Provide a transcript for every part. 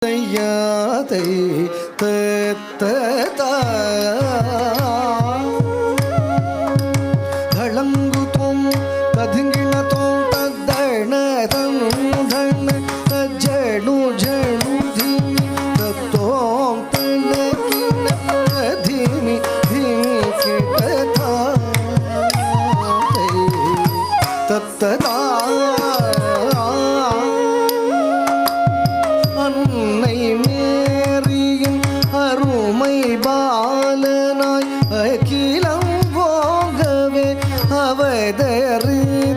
தையாதை களங்குதோம் கதுங்கிணதோம் தத்தணதம் தண தஜ்ஜடு ஜடு திமி தத்தோம் தணகின திமி திமி கிட்டதா தத்ததா அன்னை மேரியின் அருமை பாலனாய் அகிலம் போகவே அவதரித்தான்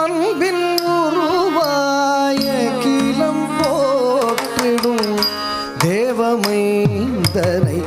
அன்பின் உருவாய அகிலம் போற்றிடும் தேவமைந்தனை